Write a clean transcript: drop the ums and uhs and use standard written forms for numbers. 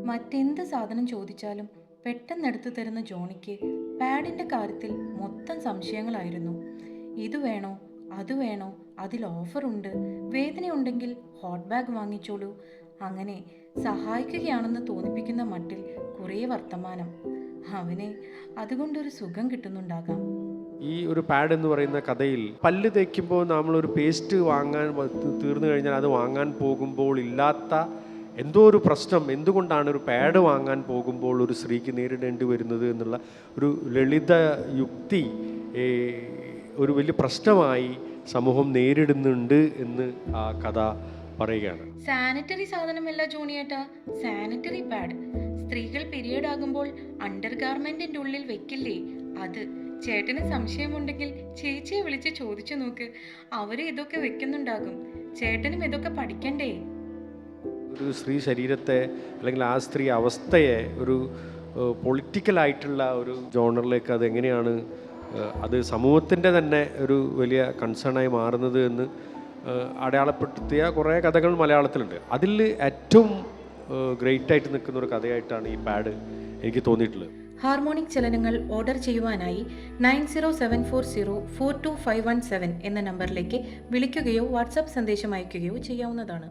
മറ്റെന്ത് സാധനം ചോദിച്ചാലും പെട്ടെന്നെടുത്തു തരുന്ന ജോണിക്ക് പാഡിന്റെ കാര്യത്തിൽ മൊത്തം സംശയങ്ങളായിരുന്നു. ഇത് വേണോ, അത് വേണോ, അതിൽ ഓഫറുണ്ട്, വേദനയുണ്ടെങ്കിൽ ഹോട്ട് ബാഗ് വാങ്ങിച്ചോളൂ, അങ്ങനെ സഹായിക്കുകയാണെന്ന് തോന്നിപ്പിക്കുന്ന മട്ടിൽ കുറേ വർത്തമാനം. അവനെ അതുകൊണ്ടൊരു സുഖം കിട്ടുന്നുണ്ടാകാം. ഈ ഒരു പാഡ് എന്ന് പറയുന്ന കഥയിൽ പല്ല് തേക്കുമ്പോൾ നമ്മളൊരു പേസ്റ്റ് വാങ്ങാൻ തീർന്നു കഴിഞ്ഞാൽ അത് വാങ്ങാൻ പോകുമ്പോൾ ഇല്ലാത്ത എന്തോ ഒരു പ്രശ്നം എന്തുകൊണ്ടാണ് ഒരു പാഡ് വാങ്ങാൻ പോകുമ്പോൾ ഒരു സ്ത്രീക്ക് നേരിടേണ്ടി വരുന്നത് എന്നുള്ള ഒരു ലളിത യുക്തി ഒരു വലിയ പ്രശ്നമായി സമൂഹം നേരിടുന്നുണ്ട് എന്ന് ആ കഥ പറയുകയാണ്. സാനിറ്ററി സാധനമല്ല ജോണിയേട്ടാ, സാനിറ്ററി പാഡ്. സ്ത്രീകൾ പീരിയഡ് ആകുമ്പോൾ അണ്ടർ ഗാർമെന്റിന്റെ ഉള്ളിൽ വെക്കില്ലേ, അത്. ചേട്ടന് സംശയമുണ്ടെങ്കിൽ ചേച്ചിയെ വിളിച്ച് ചോദിച്ചു നോക്ക്, അവര് ഇതൊക്കെ വെക്കുന്നുണ്ടാകും. ചേട്ടനും ഇതൊക്കെ പഠിക്കണ്ടേ? ഒരു സ്ത്രീ ശരീരത്തെ അല്ലെങ്കിൽ ആ സ്ത്രീ അവസ്ഥയെ ഒരു പൊളിറ്റിക്കലായിട്ടുള്ള ഒരു ജോണറിലേക്ക് അതെങ്ങനെയാണ് അത് സമൂഹത്തിൻ്റെ തന്നെ ഒരു വലിയ കൺസേണായി മാറുന്നത് എന്ന് അടയാളപ്പെടുത്തിയ കുറേ കഥകൾ മലയാളത്തിലുണ്ട്. അതിൽ ഏറ്റവും ഗ്രേറ്റായിട്ട് നിൽക്കുന്ന ഒരു കഥയായിട്ടാണ് ഈ പാഡ് എനിക്ക് തോന്നിയിട്ടുള്ളത്. ഹാർമോണിക് ചലനങ്ങൾ ഓർഡർ ചെയ്യുവാനായി 9074042517 എന്ന നമ്പറിലേക്ക് വിളിക്കുകയോ വാട്സാപ്പ് സന്ദേശം അയക്കുകയോ ചെയ്യാവുന്നതാണ്.